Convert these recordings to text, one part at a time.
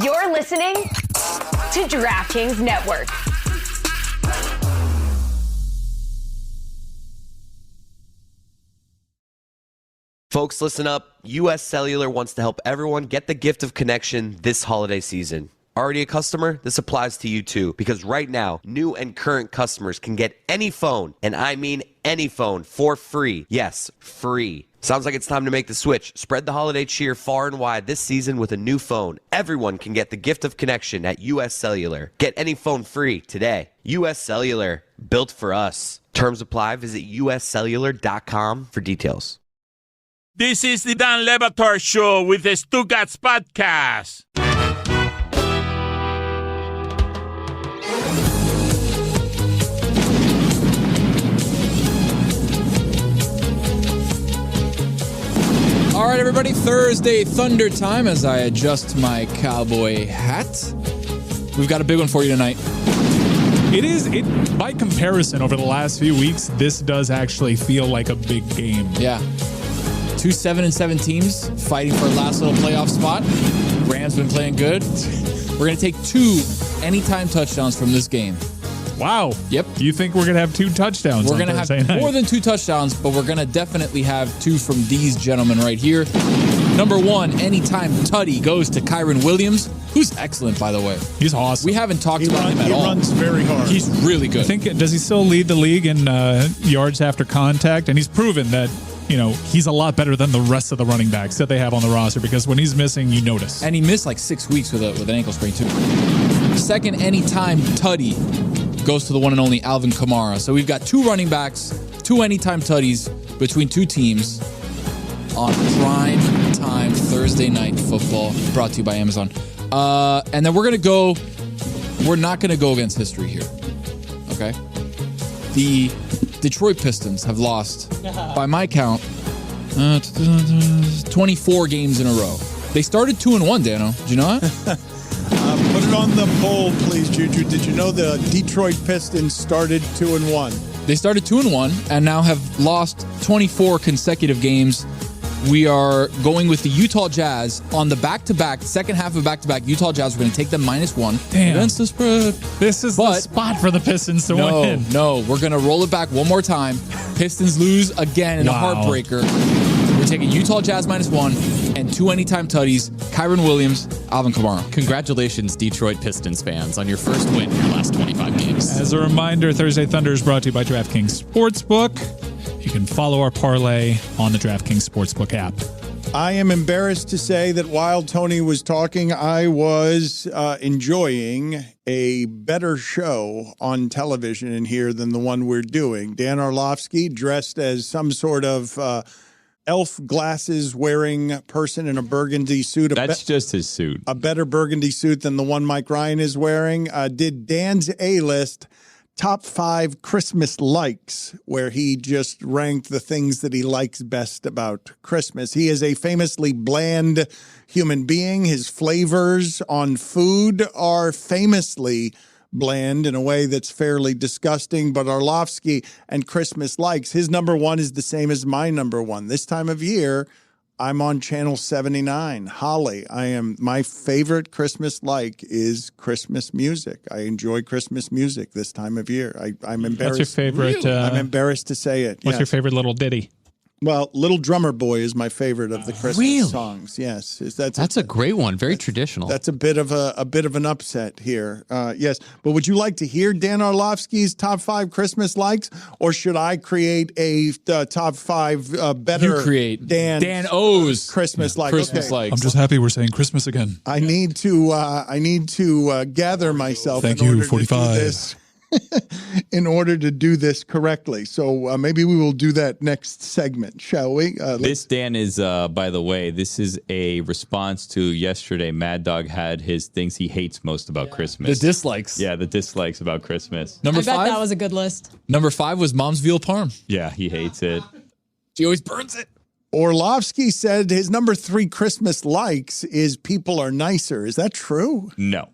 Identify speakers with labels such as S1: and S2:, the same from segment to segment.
S1: You're listening to DraftKings Network.
S2: Folks, listen up. US Cellular wants to help everyone get the gift of connection this holiday season. Already a customer? This applies to you too, because right now, new and current customers can get any phone, and I mean any phone, for free. Yes, free. Sounds like it's time to make the switch. Spread the holiday cheer far and wide this season with a new phone. Everyone can get the gift of connection at US Cellular. Get any phone free today. US Cellular, built for us. Terms apply. Visit uscellular.com for details.
S3: This is the Dan Batard Show with the Stugotz podcast.
S4: All right, everybody, Thursday Thunder time as I adjust my cowboy hat. We've got a big one for you tonight.
S5: By comparison, over the last few weeks, this does actually feel like a big game.
S4: Yeah. 2 7-7 teams fighting for a last little playoff spot. Rams been playing good. We're going to take 2 anytime touchdowns from this game.
S5: Wow.
S4: Yep.
S5: You think we're going to have 2 touchdowns?
S4: We're going to have more than 2 touchdowns, but we're going to definitely have 2 from these gentlemen right here. Number 1, anytime tutty goes to Kyren Williams, who's excellent, by the way.
S5: He's awesome.
S4: We haven't talked about him at all.
S6: He runs very hard.
S4: He's really good.
S5: Does he still lead the league in yards after contact? And he's proven that, he's a lot better than the rest of the running backs that they have on the roster, because when he's missing, you notice.
S4: And he missed like 6 weeks with an ankle sprain, too. Second anytime tutty goes to the one and only Alvin Kamara. So we've got 2 running backs, 2 anytime tutties between 2 teams on prime time Thursday night football, brought to you by Amazon. And then we're not going to go against history here. Okay? The Detroit Pistons have lost, by my count, 24 games in a row. They started 2-1, Dano. Did you know that?
S6: Put it on the poll, please, Juju. Did you know the Detroit Pistons started 2-1?
S4: They started 2-1 and now have lost 24 consecutive games. We are going with the Utah Jazz on the back-to-back, second half of back-to-back. Utah Jazz, we're going to take them -1 against the spread.
S5: This is the spot for the Pistons to win.
S4: No, we're going to roll it back one more time. Pistons lose again in a heartbreaker. We're taking Utah Jazz -1 and 2 anytime tutties, Kyren Williams, Alvin Kamara.
S7: Congratulations, Detroit Pistons fans, on your first win in your last 25 games.
S5: As a reminder, Thursday Thunder is brought to you by DraftKings Sportsbook. You can follow our parlay on the DraftKings Sportsbook app.
S6: I am embarrassed to say that while Tony was talking, I was enjoying a better show on television in here than the one we're doing. Dan Orlovsky, dressed as some sort of elf glasses wearing person in a burgundy suit.
S7: That's just his suit.
S6: A better burgundy suit than the one Mike Ryan is wearing. Did Dan's A-list top 5 Christmas likes, where he just ranked the things that he likes best about Christmas. He is a famously bland human being. His flavors on food are famously bland in a way that's fairly disgusting. But Orlovsky and Christmas likes, his number 1 is the same as my number 1. This time of year, I'm on channel 79. Holly, my favorite Christmas like is Christmas music. I enjoy Christmas music this time of year. I'm embarrassed.
S5: What's your favorite?
S6: Really? I'm embarrassed to say it.
S5: What's your favorite little ditty?
S6: Well, Little Drummer Boy is my favorite of the Christmas songs. Yes,
S7: that's a great one. Very traditional.
S6: That's a bit of an upset here. Yes, but would you like to hear Dan Orlovsky's top 5 Christmas likes, or should I create a top 5 better?
S4: You create Dan O's
S6: Christmas likes.
S4: Christmas likes.
S5: I'm just happy we're saying Christmas again.
S6: I need to gather myself.
S5: Thank
S6: in
S5: you.
S6: order to
S5: 45.
S6: do this. In order to do this correctly. So maybe we will do that next segment, shall we?
S7: This, Dan, is, by the way, this is a response to yesterday. Mad Dog had his things he hates most about Christmas.
S4: The dislikes.
S7: Yeah, the dislikes about Christmas.
S4: Number
S8: I bet
S4: 5?
S8: that was a good list.
S4: Number 5 was Mom's Veal Parm.
S7: Yeah, he hates it.
S4: She always burns it.
S6: Orlovsky said his number 3 Christmas likes is people are nicer. Is that true?
S7: No.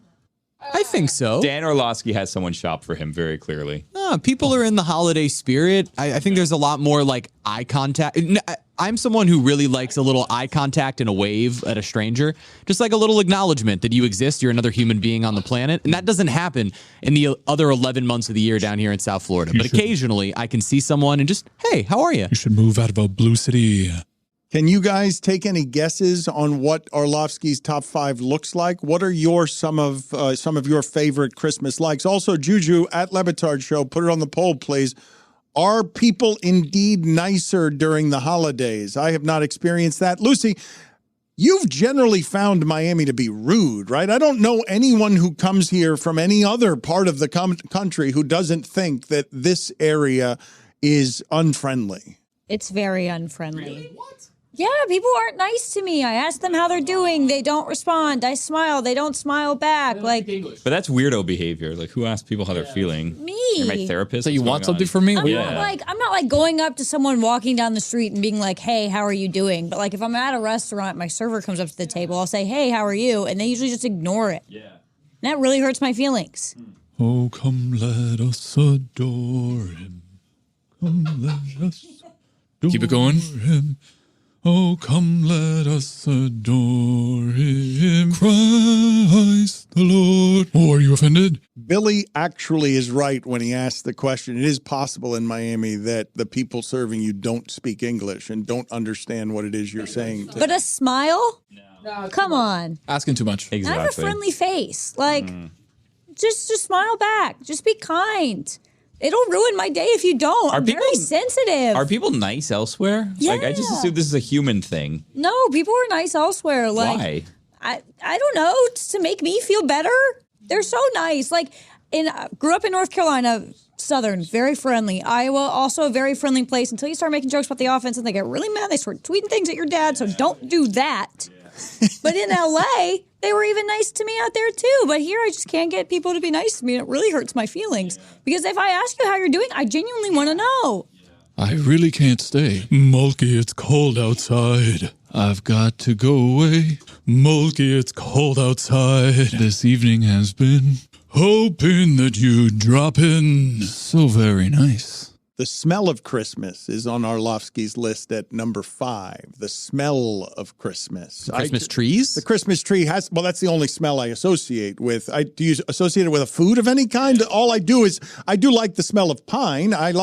S9: I think so.
S7: Dan Orlovsky has someone shop for him very clearly.
S9: People are in the holiday spirit. I think there's a lot more like eye contact. I'm someone who really likes a little eye contact and a wave at a stranger, just like a little acknowledgement that you exist. You're another human being on the planet. And that doesn't happen in the other 11 months of the year down here in South Florida. But occasionally I can see someone and just, hey, how are you?
S5: You should move out of a blue city.
S6: Can you guys take any guesses on what Orlovsky's top 5 looks like? What are some of your favorite Christmas likes? Also, Juju at Batard Show, put it on the poll, please. Are people indeed nicer during the holidays? I have not experienced that. Lucy, you've generally found Miami to be rude, right? I don't know anyone who comes here from any other part of the country who doesn't think that this area is unfriendly.
S8: It's very unfriendly. Really? What? Yeah, people aren't nice to me. I ask them how they're doing. They don't respond. I smile. They don't smile back. Like,
S7: but that's weirdo behavior. Like, who asks people how they're feeling?
S8: Me.
S7: You're my therapist.
S4: So you want something from me?
S8: I'm not like going up to someone walking down the street and being like, hey, how are you doing? But like if I'm at a restaurant, my server comes up to the table, I'll say, hey, how are you? And they usually just ignore it. Yeah. And that really hurts my feelings.
S5: Oh, come let us adore him. Come let us adore
S4: Keep it going.
S5: him. Oh, come let us adore him, Christ the Lord. Oh, are you offended?
S6: Billy actually is right when he asks the question. It is possible in Miami that the people serving you don't speak English and don't understand what it is you're saying.
S8: But a smile? No. Come on.
S4: Asking too much.
S7: Exactly.
S8: I have a friendly face. Like, just smile back. Just be kind. It'll ruin my day if you don't. I'm very sensitive.
S7: Are people nice elsewhere?
S8: Yeah.
S7: Like, I just assume this is a human thing.
S8: No, people are nice elsewhere. Like,
S7: why?
S8: I don't know. To make me feel better. They're so nice. Like, grew up in North Carolina, Southern, very friendly. Iowa, also a very friendly place until you start making jokes about the offense and they get really mad. They start tweeting things at your dad, so don't do that. But in LA, they were even nice to me out there too. But here, I just can't get people to be nice to me. It really hurts my feelings. Because if I ask you how you're doing, I genuinely want to know.
S5: I really can't stay. Mulkey, it's cold outside. I've got to go away. Mulkey, it's cold outside. This evening has been hoping that you'd drop in. So very nice.
S6: The smell of Christmas is on Orlovsky's list at number 5. The smell of Christmas.
S9: Christmas trees?
S6: The Christmas tree has, well, that's the only smell I associate with. Do you associate it with a food of any kind? All I do is, I do like the smell of pine. I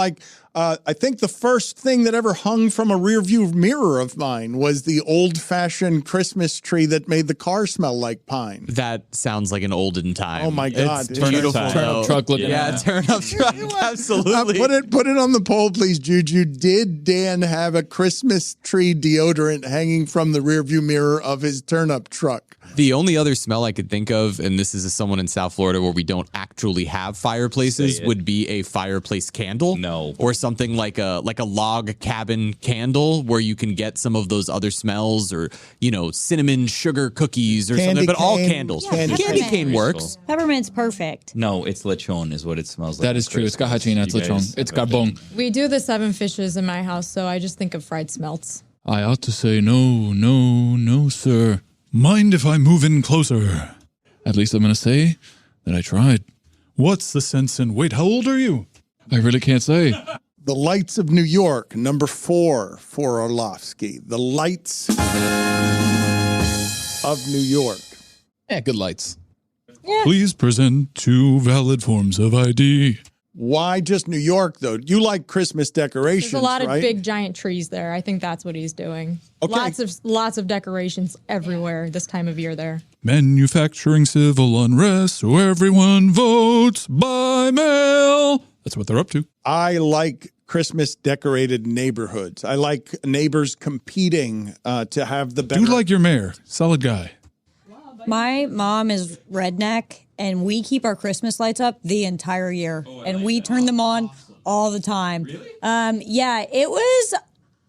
S6: think the first thing that ever hung from a rearview mirror of mine was the old-fashioned Christmas tree that made the car smell like pine.
S9: That sounds like an olden time.
S6: Oh my God!
S9: It's beautiful.
S4: Turn-up truck looking.
S9: Yeah, turn-up truck. Absolutely.
S6: Put it on the poll, please, Juju. Did Dan have a Christmas tree deodorant hanging from the rearview mirror of his turn-up truck?
S9: The only other smell I could think of, and this is as someone in South Florida where we don't actually have fireplaces, would be a fireplace candle.
S7: No.
S9: Or something like a log cabin candle where you can get some of those other smells, or, you know, cinnamon sugar cookies or
S6: Candy
S9: something, but all
S6: cane.
S9: candles.
S8: Yeah,
S9: Candy cane works.
S8: Peppermint's perfect.
S7: No, it's lechon is what it smells like.
S4: That is true. It's got hachina, it's lechon. It's carbon.
S10: We do the 7 fishes in my house, so I just think of fried smelts.
S5: I ought to say no, sir. Mind if I move in closer? At least I'm going to say that I tried. What's the sense in, wait, how old are you? I really can't say.
S6: The Lights of New York, number 4 for Orlovsky. The Lights of New York.
S4: Yeah, good lights.
S8: Yeah.
S5: Please present 2 valid forms of ID.
S6: Why just New York, though? You like Christmas decorations,
S10: There's a lot of
S6: right?
S10: big giant trees there. I think that's what he's doing.
S6: Okay.
S10: Lots of decorations everywhere this time of year there.
S5: Manufacturing civil unrest, so everyone votes by mail. That's what they're up to.
S6: I like Christmas decorated neighborhoods. I like neighbors competing to have the better.
S5: Do like your mayor. Solid guy.
S8: My mom is redneck, and we keep our Christmas lights up the entire year, and we turn them on all the time. Really? Yeah,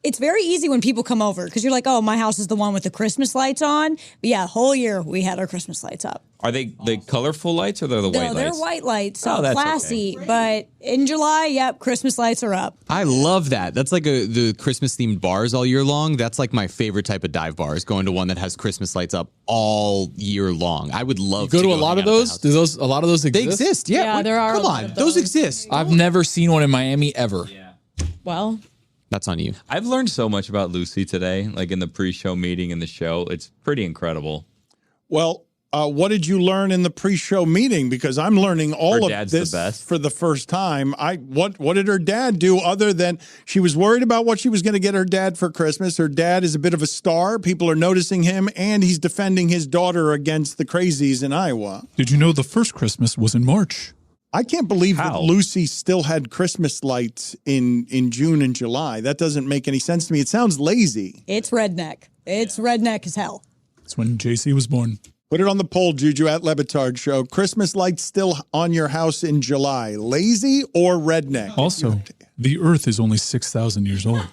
S8: it's very easy when people come over because you're like, oh, my house is the one with the Christmas lights on. But yeah, whole year we had our Christmas lights up.
S7: Are they the colorful lights or they're the white lights?
S8: No, they're white lights, so
S7: that's
S8: classy.
S7: okay.
S8: But in July, yep, Christmas lights are up.
S9: I love that. That's like the Christmas-themed bars all year long. That's like my favorite type of dive bar, is going to one that has Christmas lights up all year long. I would love
S4: Go
S9: to
S4: to a lot of those? Do a lot of those exist?
S9: They exist, yeah.
S10: Yeah, there are a
S9: Come
S10: lot
S9: on,
S10: of
S9: those
S10: those.
S9: exist.
S4: I've never seen one in Miami ever.
S10: Well,
S9: That's on you.
S7: I've learned so much about Lucy today, like in the pre-show meeting and the show. It's pretty incredible.
S6: Well, what did you learn in the pre-show meeting? Because I'm learning all of
S7: dad's
S6: this
S7: the best.
S6: for the first time. What did her dad do other than she was worried about what she was going to get her dad for Christmas? Her dad is a bit of a star. People are noticing him, and he's defending his daughter against the crazies in Iowa.
S5: Did you know the first Christmas was in March?
S6: I can't believe that Lucy still had Christmas lights in June and July. That doesn't make any sense to me. It sounds lazy.
S8: It's redneck. It's redneck as hell.
S5: It's when JC was born.
S6: Put it on the poll, Juju, at Le Batard Show. Christmas lights still on your house in July. Lazy or redneck?
S5: Also, the Earth is only 6,000 years old.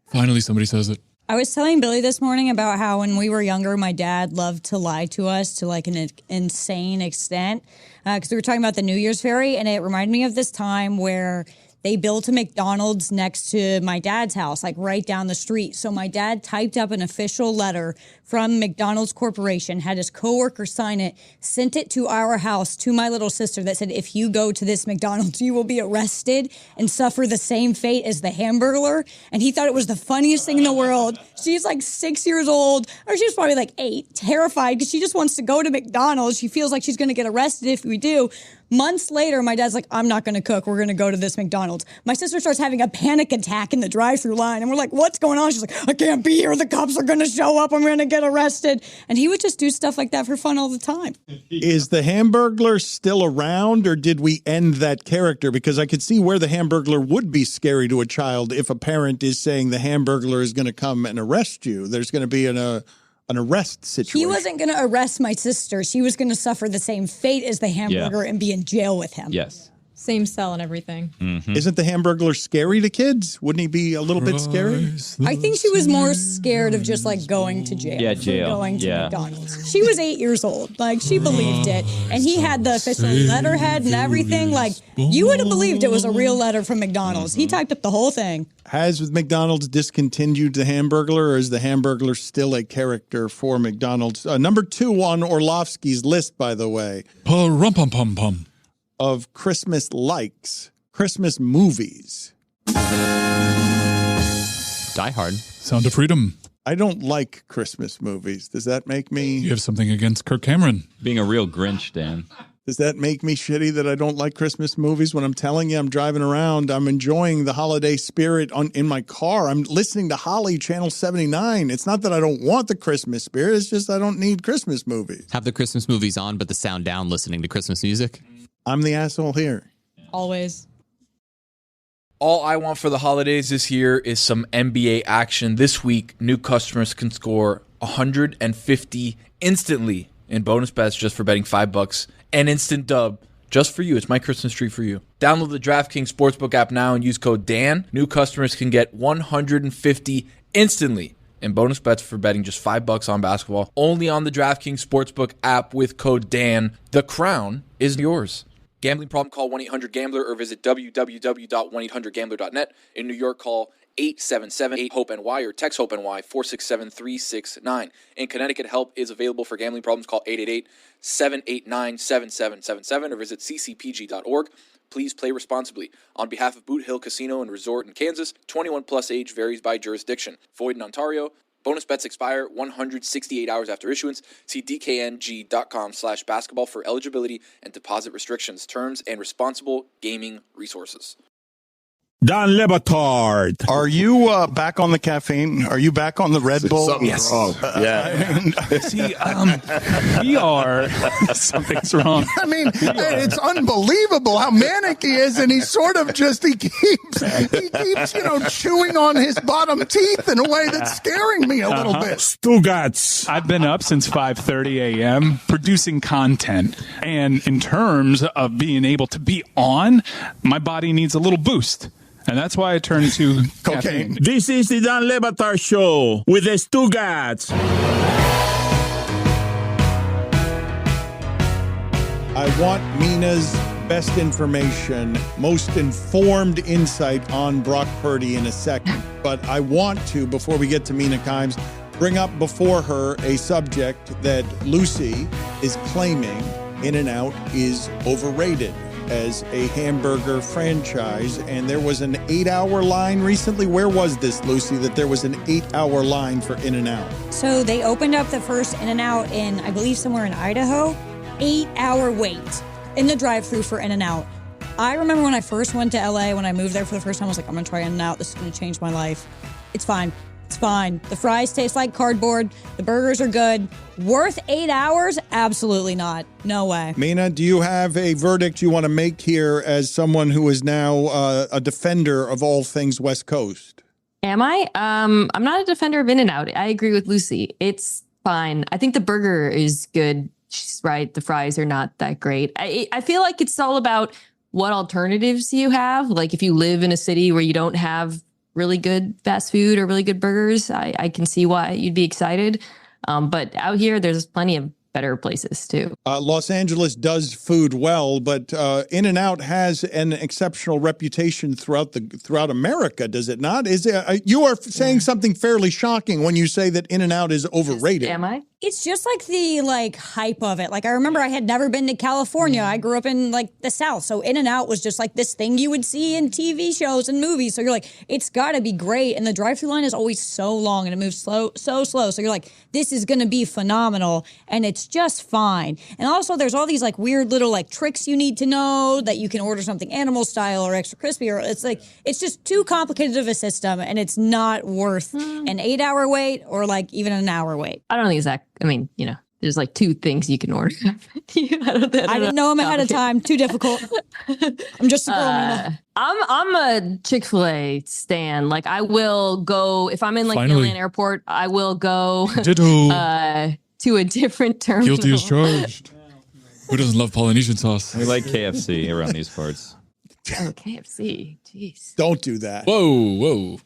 S5: Finally, somebody says it.
S8: I was telling Billy this morning about how when we were younger, my dad loved to lie to us to like an insane extent. Because we were talking about the New Year's Fairy, and it reminded me of this time where they built a McDonald's next to my dad's house, like right down the street. So my dad typed up an official letter from McDonald's Corporation, had his coworker sign it, sent it to our house, to my little sister, that said, if you go to this McDonald's, you will be arrested and suffer the same fate as the Hamburglar. And he thought it was the funniest thing in the world. She's like 6 years old, or she was probably like 8, terrified because she just wants to go to McDonald's. She feels like she's going to get arrested if we do. Months later, my dad's like, I'm not going to cook. We're going to go to this McDonald's. My sister starts having a panic attack in the drive-thru line. And we're like, what's going on? She's like, I can't be here. The cops are going to show up. I'm going to get arrested. And he would just do stuff like that for fun all the time.
S6: Is the Hamburglar still around, or did we end that character? Because I could see where the Hamburglar would be scary to a child if a parent is saying the Hamburglar is going to come and arrest you. There's going to be an arrest situation.
S8: He wasn't going to arrest my sister. She was going to suffer the same fate as the Hamburglar and be in jail with him.
S7: Yes.
S10: Same cell and everything.
S7: Mm-hmm.
S6: Isn't the Hamburglar scary to kids? Wouldn't he be a little bit scary?
S8: I think she was more scared of just like going to jail.
S7: Yeah, jail.
S8: Going to McDonald's. She was 8 years old. Like, she believed it. And he had the official letterhead and everything. Like, you would have believed it was a real letter from McDonald's. He typed up the whole thing.
S6: Has McDonald's discontinued the Hamburglar, or is the Hamburglar still a character for McDonald's? Number 2 on Orlovsky's list, by the way.
S5: Pum-pum-pum-pum.
S6: Of Christmas likes, Christmas movies.
S9: Die Hard.
S5: Sound of Freedom.
S6: I don't like Christmas movies. Does that make me...
S5: You have something against Kirk Cameron.
S7: Being a real Grinch, Dan.
S6: Does that make me shitty that I don't like Christmas movies? When I'm telling you I'm driving around, I'm enjoying the holiday spirit in my car. I'm listening to Holly, Channel 79. It's not that I don't want the Christmas spirit. It's just I don't need Christmas movies.
S9: Have the Christmas movies on, but the sound down listening to Christmas music.
S6: I'm the asshole here.
S10: Always.
S11: All I want for the holidays this year is some NBA action. This week, new customers can score $150 instantly in bonus bets just for betting $5. An instant dub just for you. It's my Christmas tree for you. Download the DraftKings Sportsbook app now and use code DAN. New customers can get $150 instantly in bonus bets for betting just $5 on basketball. Only on the DraftKings Sportsbook app with code DAN. The crown is yours. Gambling problem? Call 1-800-GAMBLER or visit www.1800gambler.net. In New York, call 877-8-HOPE-NY or text HOPE-NY 467-369. In Connecticut, help is available for gambling problems. Call 888-789-7777 or visit ccpg.org. Please play responsibly. On behalf of Boot Hill Casino and Resort in Kansas, 21 plus age varies by jurisdiction. Void in Ontario. Bonus bets expire 168 hours after issuance. See dkng.com/basketball for eligibility and deposit restrictions, terms, and responsible gaming resources.
S3: Dan Le Batard.
S6: Are you back on the caffeine? Are you back on the Red Bull?
S12: Something's wrong.
S5: See, we are. Something's wrong.
S6: I mean, it's unbelievable how manic he is, and he sort of just he keeps chewing on his bottom teeth in a way that's scaring me a little bit.
S3: Stugotz.
S5: I've been up since 5:30 a.m. producing content, and in terms of being able to be on, my body needs a little boost. And that's why I turned to cocaine.
S3: This is the Dan Le Batard Show with the Stugotz.
S6: I want Mina's best information, most informed insight on Brock Purdy in a second. But I want to, before we get to Mina Kimes, bring up before her a subject that Lucy is claiming In-N-Out is overrated. as a hamburger franchise, and there was an 8-hour line recently. Where was this, Lucy, that there was an 8-hour line for In-N-Out?
S8: So they opened up the first In-N-Out in, I believe, somewhere in Idaho. 8-hour wait in the drive-thru for In-N-Out. I remember when I first went to LA, when I moved there for the first time, I was like, I'm going to try In-N-Out. This is going to change my life. It's fine. It's fine. The fries taste like cardboard. The burgers are good. Worth 8 hours? Absolutely not. No way.
S6: Mina, do you have a verdict you want to make here as someone who is now a defender of all things West Coast?
S12: Am I? I'm not a defender of In-N-Out. I agree with Lucy. It's fine. I think the burger is good. She's right. The fries are not that great. I feel like it's all about what alternatives you have. Like if you live in a city where you don't have really good fast food or really good burgers, I can see why you'd be excited. But out here, there's plenty of better places too.
S6: Los Angeles does food well, but In-N-Out has an exceptional reputation throughout America, does it not? You are saying something fairly shocking when you say that In-N-Out is overrated.
S12: Am I?
S8: It's just like the hype of it. Like I remember I had never been to California. I grew up in the South. So In-N-Out was just like this thing you would see in TV shows and movies. So you're like, it's got to be great. And the drive-thru line is always so long and it moves so slow. So you're like, this is going to be phenomenal. And it's just fine. And also there's all these weird little tricks you need to know that you can order something animal style or extra crispy, or it's just too complicated of a system and it's not worth an 8-hour wait or even an hour wait.
S12: I don't think it's that. I mean, there's 2 things you can order.
S8: I didn't know them ahead of time. Too difficult. I'm just a girl.
S12: I'm a Chick-fil-A stan. I will go if I'm in the Atlanta airport. I will go to a different terminal.
S5: Guilty as charged. Who doesn't love Polynesian sauce?
S7: We like KFC around these parts.
S12: Oh, KFC. Jeez.
S6: Don't do that.
S5: Whoa.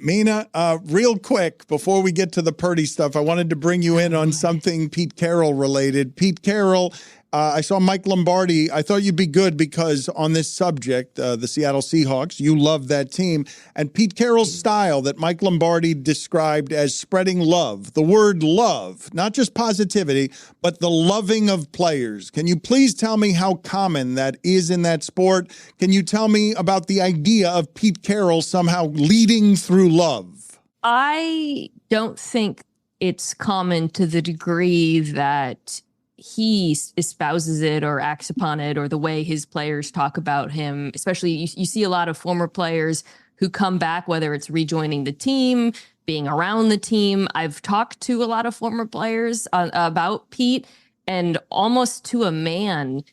S6: Mina, real quick, before we get to the Purdy stuff, I wanted to bring you in on something Pete Carroll related. Pete Carroll, I saw Mike Lombardi. I thought you'd be good because on this subject, the Seattle Seahawks, you love that team. And Pete Carroll's style that Mike Lombardi described as spreading love, the word love, not just positivity, but the loving of players. Can you please tell me how common that is in that sport? Can you tell me about the idea of Pete Carroll somehow leading through love?
S12: I don't think it's common to the degree that he espouses it or acts upon it, or the way his players talk about him. Especially you see a lot of former players who come back, whether it's rejoining the team, being around the team. I've talked to a lot of former players about Pete, and almost to a man,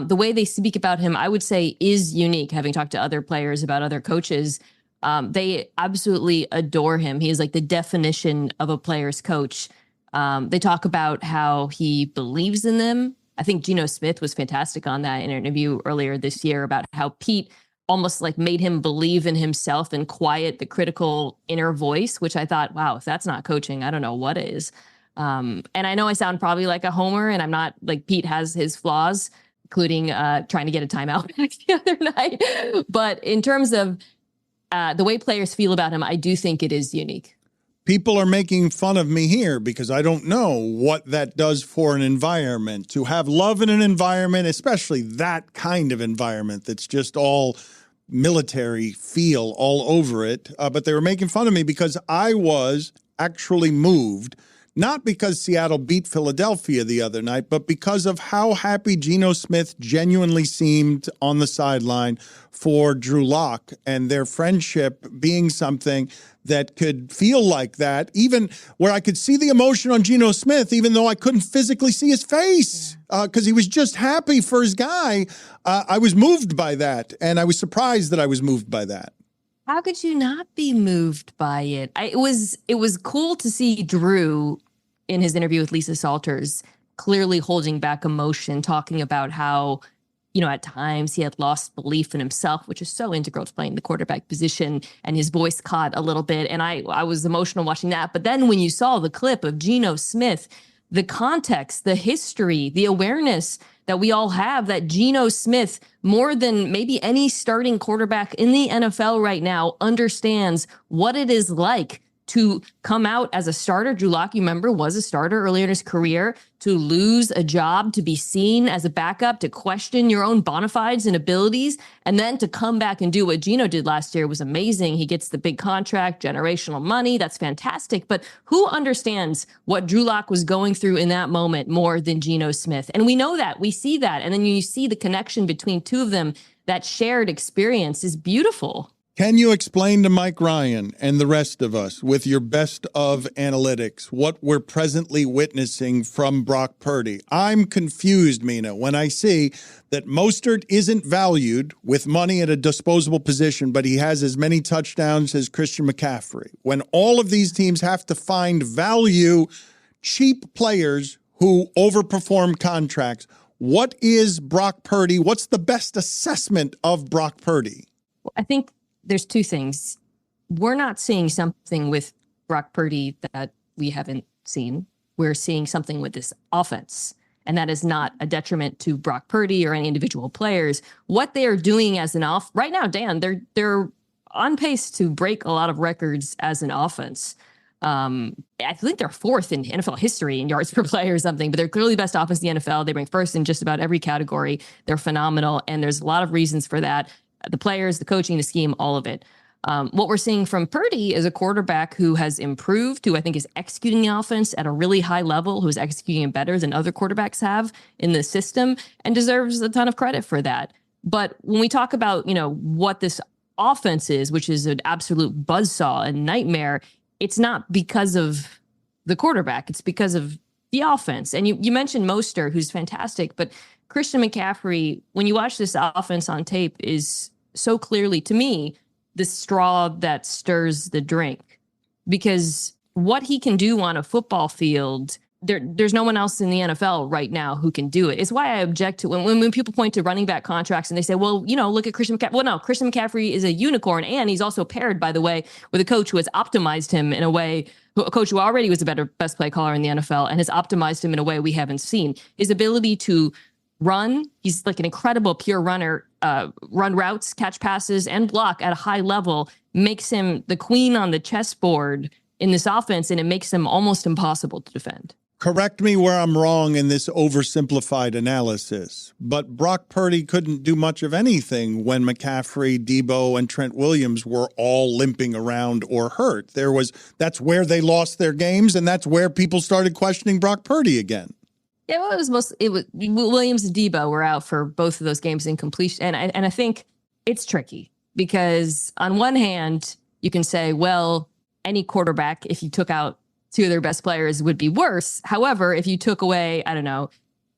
S12: the way they speak about him, I would say, is unique. Having talked to other players about other coaches, they absolutely adore him. He is the definition of a player's coach. They talk about how he believes in them. I think Geno Smith was fantastic on that in an interview earlier this year about how Pete almost made him believe in himself and quiet the critical inner voice, which I thought, wow, if that's not coaching, I don't know what is. And I know I sound probably like a homer, and I'm not. Pete has his flaws, including trying to get a timeout the other night. But in terms of the way players feel about him, I do think it is unique.
S6: People are making fun of me here because I don't know what that does for an environment. To have love in an environment, especially that kind of environment that's just all military feel all over it. But they were making fun of me because I was actually moved, not because Seattle beat Philadelphia the other night, but because of how happy Geno Smith genuinely seemed on the sideline for Drew Lock, and their friendship being something that could feel like that, even where I could see the emotion on Geno Smith, even though I couldn't physically see his face because he was just happy for his guy. I was moved by that, and I was surprised that I was moved by that.
S12: How could you not be moved by it? It was cool to see Drew in his interview with Lisa Salters clearly holding back emotion, talking about how, at times he had lost belief in himself, which is so integral to playing the quarterback position, and his voice caught a little bit. And I was emotional watching that. But then when you saw the clip of Geno Smith, the context, the history, the awareness that we all have that Geno Smith, more than maybe any starting quarterback in the NFL right now, understands what it is like to come out as a starter. Drew Lock, you remember, was a starter earlier in his career. To lose a job, to be seen as a backup, to question your own bona fides and abilities, and then to come back and do what Geno did last year was amazing. He gets the big contract, generational money. That's fantastic. But who understands what Drew Lock was going through in that moment more than Geno Smith? And we know that. We see that. And then you see the connection between two of them. That shared experience is beautiful.
S6: Can you explain to Mike Ryan and the rest of us, with your best of analytics, what we're presently witnessing from Brock Purdy? I'm confused, Mina, when I see that Mostert isn't valued with money at a disposable position, but he has as many touchdowns as Christian McCaffrey. When all of these teams have to find value, cheap players who overperform contracts, what is Brock Purdy? What's the best assessment of Brock Purdy?
S12: I think there's two things. We're not seeing something with Brock Purdy that we haven't seen. We're seeing something with this offense. And that is not a detriment to Brock Purdy or any individual players. What they are doing as an right now, Dan, they're on pace to break a lot of records as an offense. I think they're fourth in NFL history in yards per play or something, but they're clearly the best offense in the NFL. They rank first in just about every category. They're phenomenal. And there's a lot of reasons for that. The players, the coaching, the scheme, all of it. What we're seeing from Purdy is a quarterback who has improved, who I think is executing the offense at a really high level, who is executing it better than other quarterbacks have in the system, and deserves a ton of credit for that. But when we talk about, what this offense is, which is an absolute buzzsaw and nightmare, it's not because of the quarterback. It's because of the offense. And you mentioned Mostert, who's fantastic, but Christian McCaffrey, when you watch this offense on tape, is so clearly, to me, the straw that stirs the drink. Because what he can do on a football field, there's no one else in the NFL right now who can do it. It's why I object to when people point to running back contracts and they say, well, look at Christian McCaffrey. Well, no, Christian McCaffrey is a unicorn, and he's also paired, by the way, with a coach who has optimized him in a way, a coach who already was a best play caller in the NFL and has optimized him in a way we haven't seen. His ability to run, he's like an incredible pure runner, run routes, catch passes, and block at a high level, makes him the queen on the chessboard in this offense, and it makes him almost impossible to defend.
S6: Correct me where I'm wrong in this oversimplified analysis, but Brock Purdy couldn't do much of anything when McCaffrey, Debo, and Trent Williams were all limping around or hurt. That's where they lost their games, and that's where people started questioning Brock Purdy again.
S12: Yeah, well, it was Williams and Debo were out for both of those games in completion. And I think it's tricky because on one hand, you can say, well, any quarterback, if you took out two of their best players, would be worse. However, if you took away, I don't know,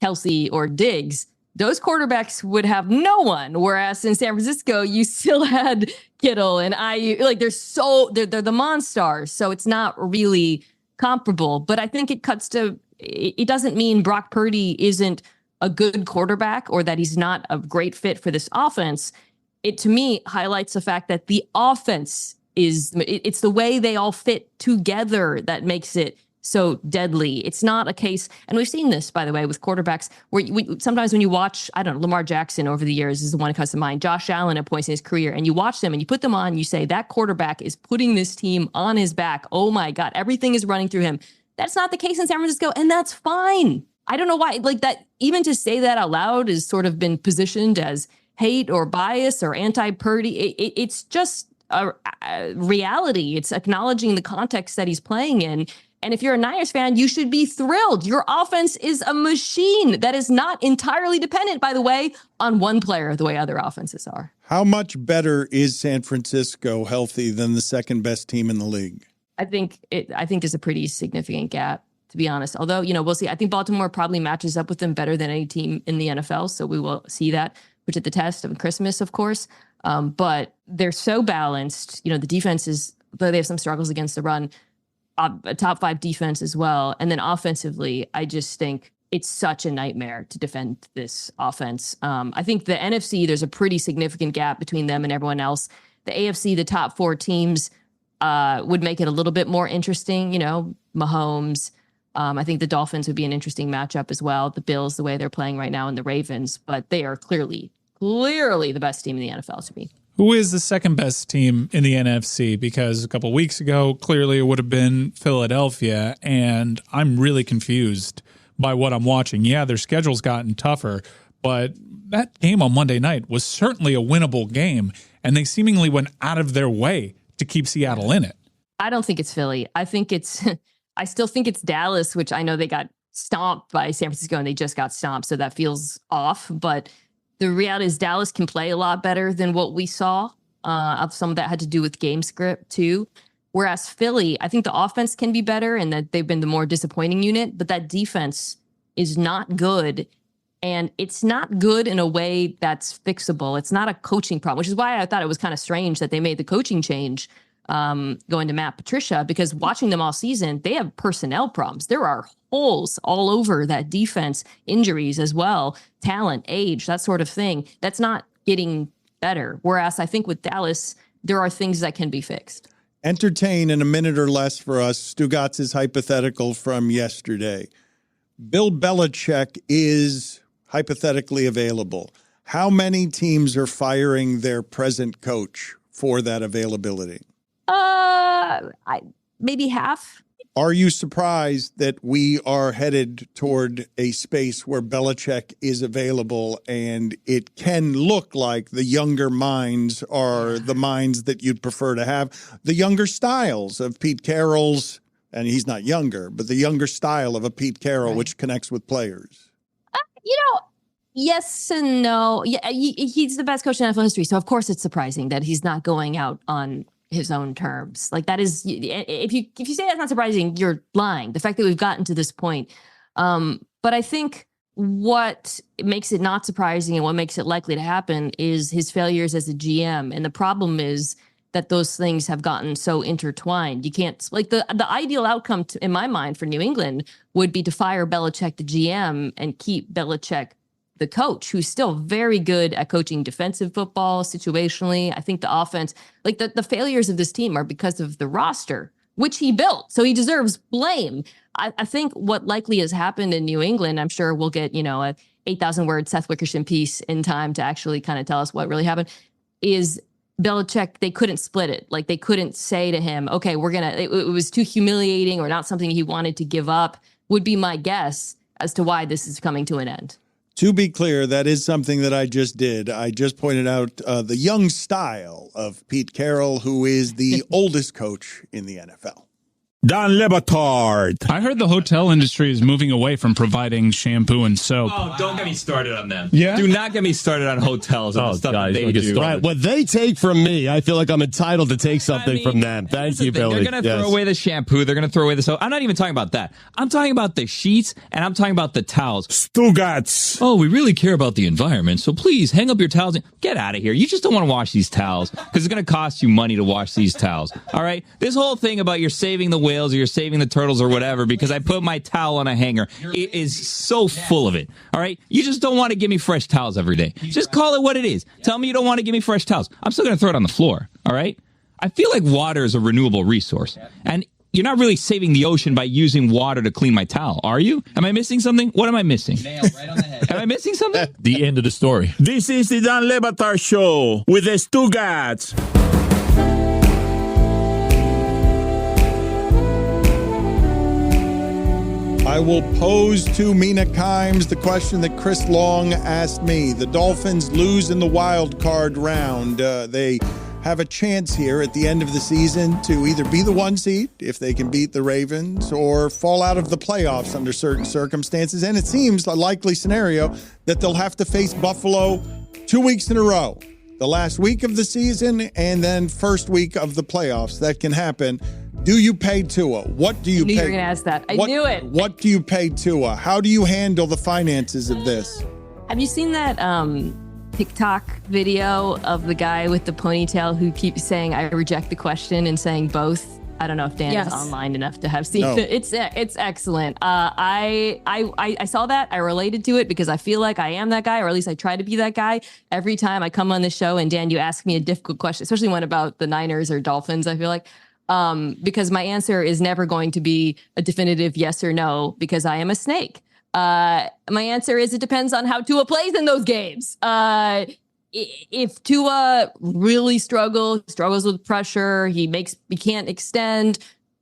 S12: Kelsey or Diggs, those quarterbacks would have no one. Whereas in San Francisco, you still had Kittle and IU. Like they're the monsters. So it's not really comparable. But I think it doesn't mean Brock Purdy isn't a good quarterback or that he's not a great fit for this offense. It, to me, highlights the fact that the offense it's the way they all fit together that makes it so deadly. It's not a case, and we've seen this, by the way, with quarterbacks, where sometimes when you watch, I don't know, Lamar Jackson over the years is the one that comes to mind, Josh Allen at points in his career, and you watch them and you put them on, you say, that quarterback is putting this team on his back. Oh my God, everything is running through him. That's not the case in San Francisco, and that's fine. I don't know why, like that, even to say that out loud has sort of been positioned as hate or bias or anti-Purdy. It's just a reality. It's acknowledging the context that he's playing in. And if you're a Niners fan, you should be thrilled. Your offense is a machine that is not entirely dependent, by the way, on one player the way other offenses are.
S6: How much better is San Francisco healthy than the second best team in the league?
S12: I think there's a pretty significant gap, to be honest. Although, we'll see. I think Baltimore probably matches up with them better than any team in the NFL. So we will see that, which at the test of Christmas, of course. But they're so balanced. The defenses, though they have some struggles against the run, a top 5 defense as well. And then offensively, I just think it's such a nightmare to defend this offense. I think the NFC, there's a pretty significant gap between them and everyone else. The AFC, the top 4 teams would make it a little bit more interesting. Mahomes. I think the Dolphins would be an interesting matchup as well. The Bills, the way they're playing right now, and the Ravens. But they are clearly the best team in the NFL to me.
S5: Who is the second best team in the NFC? Because a couple weeks ago, clearly it would have been Philadelphia, and I'm really confused by what I'm watching. Yeah, their schedule's gotten tougher, but that game on Monday night was certainly a winnable game, and they seemingly went out of their way to keep Seattle in it.
S12: I don't think it's Philly. I still think it's Dallas, which I know they got stomped by San Francisco and they just got stomped, so that feels off. But the reality is Dallas can play a lot better than what we saw. Some of that had to do with game script too. Whereas Philly, I think the offense can be better and that they've been the more disappointing unit, but that defense is not good. And it's not good in a way that's fixable. It's not a coaching problem, which is why I thought it was kind of strange that they made the coaching change going to Matt Patricia, because watching them all season, they have personnel problems. There are holes all over that defense, injuries as well, talent, age, that sort of thing. That's not getting better. Whereas I think with Dallas, there are things that can be fixed.
S6: Entertain in a minute or less for us Stugotz's hypothetical from yesterday. Bill Belichick is hypothetically available. How many teams are firing their present coach for that availability?
S12: Maybe half.
S6: Are you surprised that we are headed toward a space where Belichick is available and it can look like the younger minds are the minds that you'd prefer to have? The younger styles of Pete Carroll's, and he's not younger, but the younger style of a Pete Carroll, right, which connects with players.
S12: Yes and no. Yeah, he's the best coach in NFL history, so of course it's surprising that he's not going out on his own terms. Like that is, if you say that's not surprising, you're lying. The fact that we've gotten to this point. But I think what makes it not surprising and what makes it likely to happen is his failures as a GM. And the problem is that those things have gotten so intertwined. You can't, like the ideal outcome in my mind for New England would be to fire Belichick, the GM, and keep Belichick, the coach, who's still very good at coaching defensive football situationally. I think the offense, like the failures of this team are because of the roster, which he built. So he deserves blame. I think what likely has happened in New England, I'm sure we'll get, a 8,000 word Seth Wickersham piece in time to actually kind of tell us what really happened, is Belichick, they couldn't split it. Like they couldn't say to him, okay, it was too humiliating or not something he wanted to give up, would be my guess as to why this is coming to an end.
S6: To be clear, that is something that I just did. I just pointed out the young style of Pete Carroll, who is the oldest coach in the NFL.
S3: Dan Batard.
S5: I heard the hotel industry is moving away from providing shampoo and soap.
S7: Oh, don't get me started on them.
S5: Yeah?
S7: Do not get me started on hotels and the stuff that they do.
S13: Right, what they take from me, I feel like I'm entitled to take something from them. Thank you, Billy.
S7: They're going to throw away the shampoo. They're going to throw away the soap. I'm not even talking about that. I'm talking about the sheets, and I'm talking about the towels.
S3: Stugotz.
S7: Oh, we really care about the environment, so please hang up your towels. Get out of here. You just don't want to wash these towels because it's going to cost you money to wash these towels. All right? This whole thing about you're saving the whales or you're saving the turtles or whatever because I put my towel on a hanger, it is so full of it. All right? You just don't want to give me fresh towels every day. Just call it what it is. Tell me you don't want to give me fresh towels. I'm still going to throw it on the floor. All right? I feel like water is a renewable resource. And you're not really saving the ocean by using water to clean my towel, are you? Am I missing something? What am I missing? Nail right on the head. Am I missing something?
S5: The end of the story.
S3: This is the Dan Batard Show with the Stugotz.
S6: I will pose to Mina Kimes the question that Chris Long asked me. The Dolphins lose in the wild card round. They have a chance here at the end of the season to either be the 1 seed, if they can beat the Ravens, or fall out of the playoffs under certain circumstances. And it seems a likely scenario that they'll have to face Buffalo 2 weeks in a row. The last week of the season and then first week of the playoffs. That can happen. Do you pay Tua? What do you pay?
S12: I knew you were going to ask that. I knew it.
S6: What do you pay Tua? How do you handle the finances of this?
S12: Have you seen that TikTok video of the guy with the ponytail who keeps saying, I reject the question, and saying both? I don't know if Dan is online enough to have seen it. It's excellent. I saw that. I related to it because I feel like I am that guy, or at least I try to be that guy. Every time I come on the show and Dan, you ask me a difficult question, especially one about the Niners or Dolphins, I feel like. Because my answer is never going to be a definitive yes or no because I am a snake. My answer is it depends on how Tua plays in those games. if Tua really struggles with pressure, he can't extend,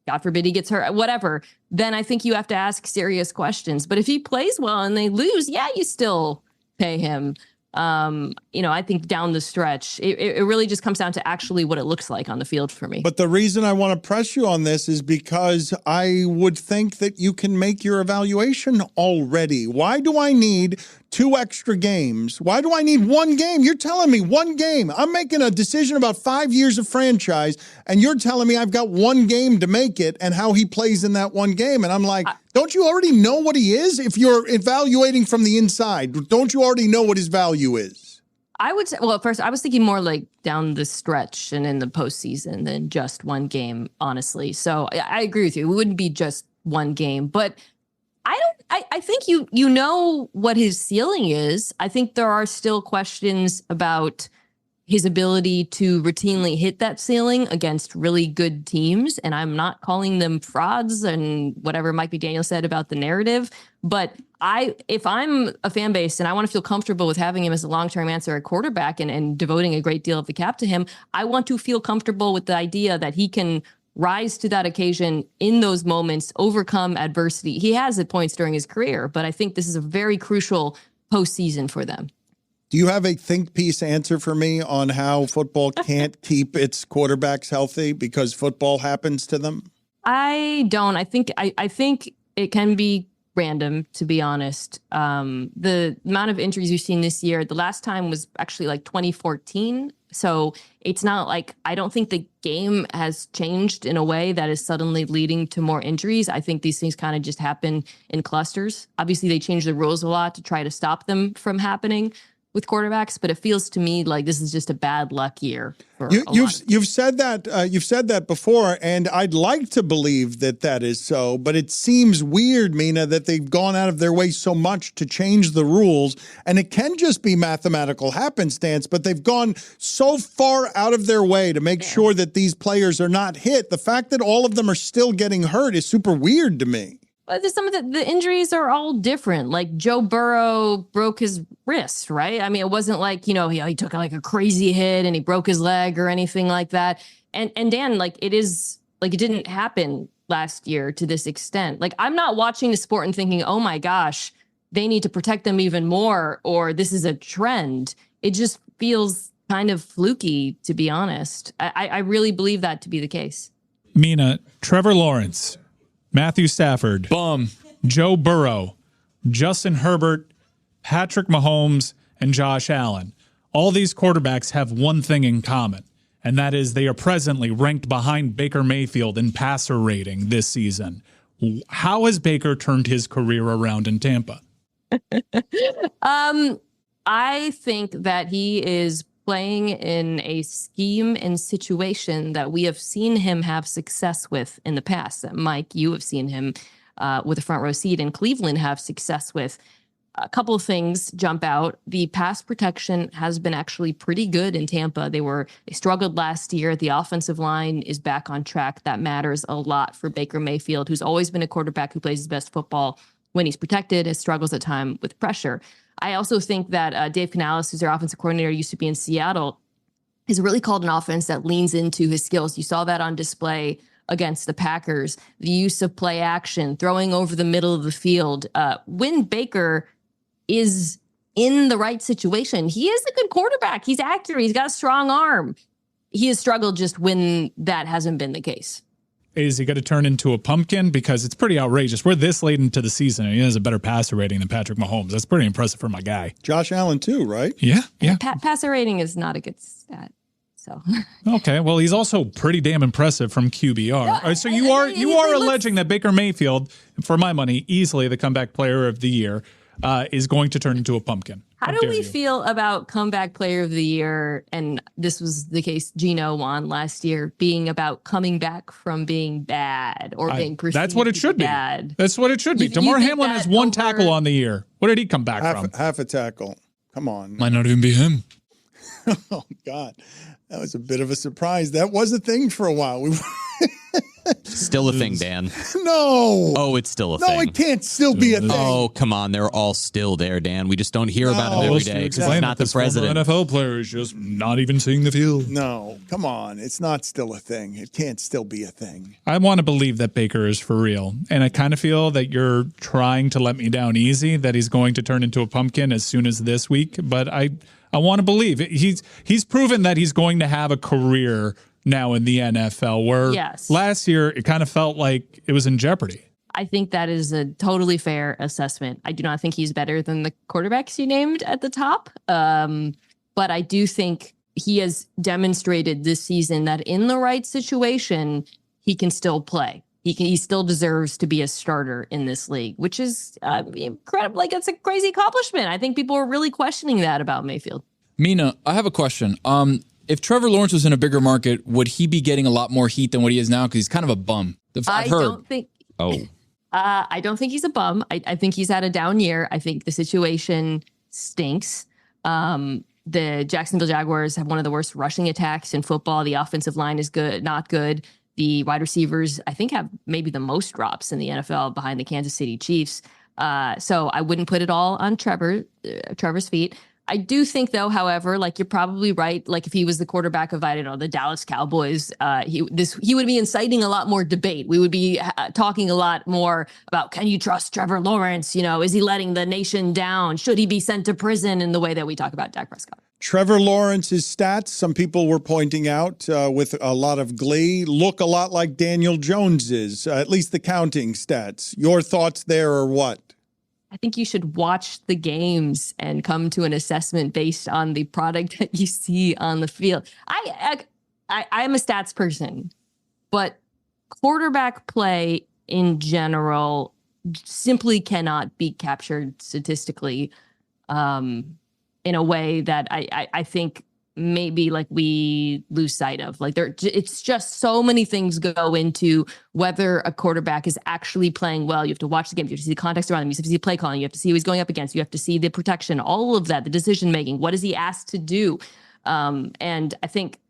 S12: God forbid he gets hurt, whatever, then I think you have to ask serious questions. But if he plays well and they lose, yeah, you still pay him. I think down the stretch, it really just comes down to actually what it looks like on the field for me.
S6: But the reason I want to press you on this is because I would think that you can make your evaluation already. Why do I need 2 extra games? Why do I need 1 game? You're telling me 1 game. I'm making a decision about 5 years of franchise, and you're telling me I've got 1 game to make it and how he plays in that 1 game. And I'm like, don't you already know what he is? If you're evaluating from the inside, don't you already know what his value is?
S12: I would say, well, at first I was thinking more like down the stretch and in the postseason than just 1 game, honestly. So I agree with you. It wouldn't be just 1 game, but I think you know what his ceiling is. I think there are still questions about his ability to routinely hit that ceiling against really good teams. And I'm not calling them frauds and whatever Mike McDaniel said about the narrative. But if I'm a fan base and I want to feel comfortable with having him as a long-term answer at quarterback and devoting a great deal of the cap to him, I want to feel comfortable with the idea that he can rise to that occasion in those moments, overcome adversity. He has at points during his career, but I think this is a very crucial postseason for them.
S6: Do you have a think piece answer for me on how football can't keep its quarterbacks healthy because football happens to them?
S12: I don't. I think it can be random, to be honest. The amount of injuries we've seen this year, the last time was actually like 2014. So it's not like, I don't think the game has changed in a way that is suddenly leading to more injuries. I think these things kind of just happen in clusters. Obviously, they change the rules a lot to try to stop them from happening with quarterbacks, but it feels to me like this is just a bad luck year.
S6: You've said that before, and I'd like to believe that is so, but it seems weird, Mina, that they've gone out of their way so much to change the rules, and it can just be mathematical happenstance, but they've gone so far out of their way to make sure that these players are not hit. The fact that all of them are still getting hurt is super weird to me.
S12: But some of the injuries are all different. Like Joe Burrow broke his wrist, right? I mean, it wasn't like, he took like a crazy hit and he broke his leg or anything like that. And Dan, like it didn't happen last year to this extent. Like I'm not watching the sport and thinking, oh my gosh, they need to protect them even more, or this is a trend. It just feels kind of fluky, to be honest. I really believe that to be the case.
S5: Mina, Trevor Lawrence, Matthew Stafford, Joe Burrow, Justin Herbert, Patrick Mahomes, and Josh Allen. All these quarterbacks have one thing in common, and that is they are presently ranked behind Baker Mayfield in passer rating this season. How has Baker turned his career around in Tampa?
S12: I think that he is playing in a scheme and situation that we have seen him have success with in the past. That Mike, you have seen him with a front row seat in Cleveland have success with. A couple of things jump out. The pass protection has been actually pretty good in Tampa. They struggled last year. The offensive line is back on track. That matters a lot for Baker Mayfield, who's always been a quarterback who plays his best football when he's protected, has struggles at time with pressure. I also think that Dave Canales, who's their offensive coordinator, used to be in Seattle, has really called an offense that leans into his skills. You saw that on display against the Packers. The use of play action, throwing over the middle of the field. When Baker is in the right situation, he is a good quarterback. He's accurate. He's got a strong arm. He has struggled just when that hasn't been the case.
S5: Is he going to turn into a pumpkin? Because it's pretty outrageous. We're this late into the season, and he has a better passer rating than Patrick Mahomes. That's pretty impressive for my guy.
S6: Josh Allen too, right?
S5: Yeah.
S12: Passer rating is not a good stat. So
S5: okay, well, he's also pretty damn impressive from QBR. No, so you are alleging that Baker Mayfield, for my money, easily the comeback player of the year, is going to turn into a pumpkin.
S12: How do we feel about comeback player of the year? And this was the case Geno won last year, being about coming back from being bad or being perceived
S5: That's what it should be.
S12: Bad.
S5: That's what it should be. Damar Hamlin has one tackle on the year. What did he come back from?
S6: Half a tackle. Come on.
S5: Might not even be him.
S6: Oh, God. That was a bit of a surprise. That was a thing for a while.
S9: Still a thing, Dan.
S6: No.
S9: Oh, it's still a thing.
S6: No, it can't still be a thing.
S9: Oh, come on. They're all still there, Dan. We just don't hear about them every day because it's not the president.
S5: NFL player is just not even seeing the field.
S6: No, come on. It's not still a thing. It can't still be a thing.
S5: I want to believe that Baker is for real. And I kind of feel that you're trying to let me down easy, that he's going to turn into a pumpkin as soon as this week. But I want to believe it. He's proven that he's going to have a career now in the NFL, where last year it kind of felt like it was in jeopardy.
S12: I think that is a totally fair assessment. I do not think he's better than the quarterbacks you named at the top. But I do think he has demonstrated this season that in the right situation, he can still play. He still deserves to be a starter in this league, which is incredible. Like, it's a crazy accomplishment. I think people are really questioning that about Mayfield.
S4: Mina, I have a question. If Trevor Lawrence was in a bigger market, would he be getting a lot more heat than what he is now? Because he's kind of a bum. I don't think he's a bum. I think he's had a down year. I think the situation stinks. The Jacksonville Jaguars have one of the worst rushing attacks in football. The offensive line is not good. The wide receivers, I think, have maybe the most drops in the NFL behind the Kansas City Chiefs. So I wouldn't put it all on Trevor's feet. I do think, though, however, like, you're probably right. Like, if he was the quarterback of, I don't know, the Dallas Cowboys, he would be inciting a lot more debate. We would be talking a lot more about, can you trust Trevor Lawrence? You know, is he letting the nation down? Should he be sent to prison, in the way that we talk about Dak Prescott?
S6: Trevor Lawrence's stats, some people were pointing out with a lot of glee, look a lot like Daniel Jones's, at least the counting stats. Your thoughts there are what?
S12: I think you should watch the games and come to an assessment based on the product that you see on the field. I'm a stats person, but quarterback play in general simply cannot be captured statistically in a way that I think maybe like we lose sight of. Like, it's just so many things go into whether a quarterback is actually playing well. You have to watch the game. You have to see the context around him. You have to see the play calling. You have to see who he's going up against. You have to see the protection, all of that, the decision making. What is he asked to do? And I think,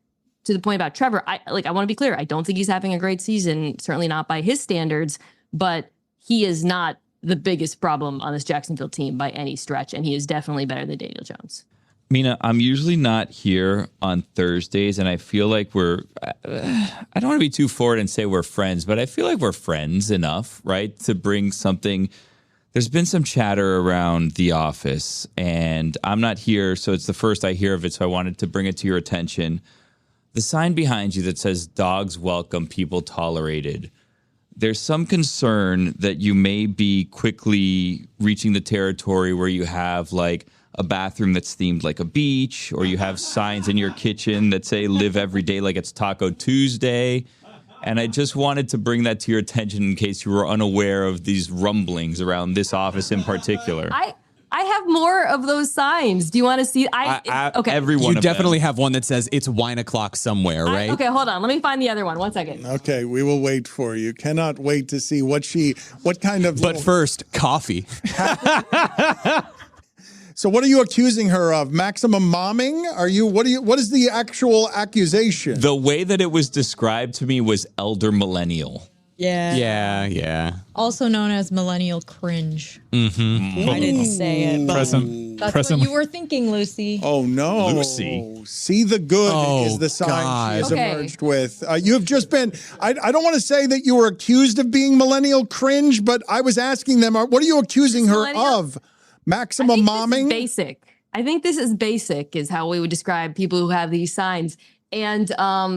S12: to the point about Trevor, I want to be clear. I don't think he's having a great season, certainly not by his standards, but he is not the biggest problem on this Jacksonville team by any stretch, and he is definitely better than Daniel Jones.
S7: Mina, I'm usually not here on Thursdays, and I feel like I don't want to be too forward and say we're friends, but I feel like we're friends enough, right, to bring something. There's been some chatter around The Office, and I'm not here, so it's the first I hear of it, so I wanted to bring it to your attention. The sign behind you that says "Dogs Welcome, People Tolerated." There's some concern that you may be quickly reaching the territory where you have, like, a bathroom that's themed like a beach, or you have signs in your kitchen that say "Live Every Day Like It's Taco Tuesday." And I just wanted to bring that to your attention in case you were unaware of these rumblings around this office in particular.
S12: I have more of those signs. Do you want to see? Okay.
S9: You definitely have one that says it's wine o'clock somewhere, right?
S12: Okay, hold on. Let me find the other one. 1 second.
S6: Okay, we will wait for you. Cannot wait to see what kind of.
S9: But first, coffee.
S6: So what are you accusing her of? Maximum momming? What is the actual accusation?
S7: The way that it was described to me was elder millennial.
S10: Yeah. Also known as millennial cringe.
S9: Mm-hmm.
S10: I didn't say it, but that's what you were thinking, Lucy.
S6: Oh, no.
S7: Lucy.
S6: See the good is the sign she has emerged with. You have just been, I don't want to say that you were accused of being millennial cringe, but I was asking them, what are you accusing her of? Maximum momming?
S12: I think this is basic, is how we would describe people who have these signs. And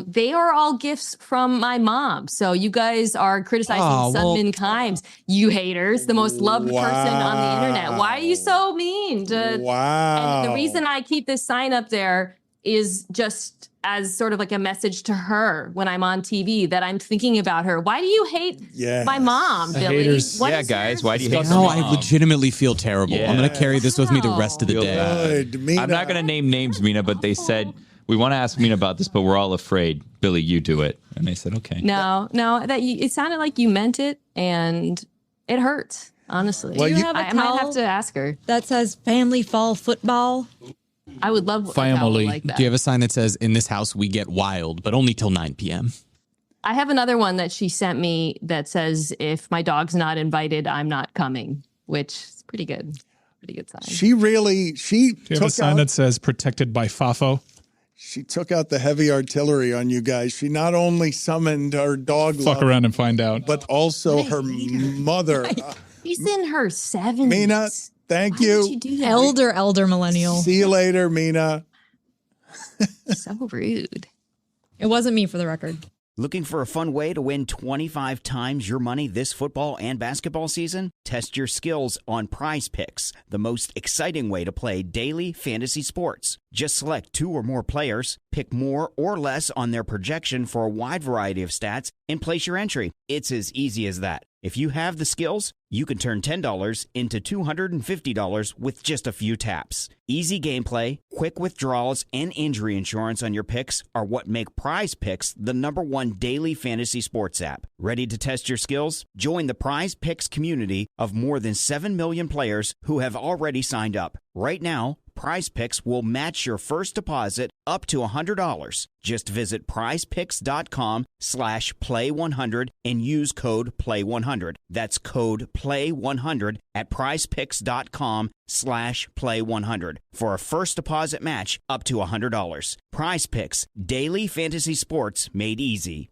S12: they are all gifts from my mom. So you guys are criticizing Mina Kimes, you haters, the most loved person on the internet. Why are you so mean? And the reason I keep this sign up there is just as sort of like a message to her when I'm on TV that I'm thinking about her. Why do you hate my mom, Billy?
S7: Guys, why do you hate
S9: No, I legitimately feel terrible. I'm going to carry this with me the rest of the day.
S7: I'm not going to name names, Mina, but they said, we want to ask Mina about this, but we're all afraid. Billy, you do it. And I said, okay.
S12: No, it sounded like you meant it, and it hurts, honestly.
S10: Well,
S12: I might have to ask her.
S10: That says family fall football.
S12: I would love
S9: family.
S12: Like that.
S9: Do you have a sign that says, "In this house we get wild, but only till 9 p.m."?
S12: I have another one that she sent me that says, if my dog's not invited, I'm not coming, which is pretty good. Pretty good sign.
S6: She
S5: Do you have a sign that says protected by FAFO?
S6: She took out the heavy artillery on you guys. She not only summoned her dog
S5: Fuck around and find out.
S6: but also her mother.
S12: She's in her 70s.
S6: Mina, thank
S12: Why
S6: you.
S12: would you do that?
S10: Elder millennial.
S6: See you later, Mina.
S12: So rude.
S10: It wasn't me, for the record.
S14: Looking for a fun way to win 25 times your money this football and basketball season? Test your skills on Prize Picks, the most exciting way to play daily fantasy sports. Just select 2 or more players, pick more or less on their projection for a wide variety of stats, and place your entry. It's as easy as that. If you have the skills, you can turn $10 into $250 with just a few taps. Easy gameplay, quick withdrawals, and injury insurance on your picks are what make Prize Picks the #1 daily fantasy sports app. Ready to test your skills? Join the Prize Picks community of more than 7 million players who have already signed up. Right now, Prize Picks will match your first deposit up to $100. Just visit prizepicks.com/play100 and use code play100. That's code play100 at prizepicks.com/play100 for a first deposit match up to $100. Prize Picks, daily fantasy sports made easy.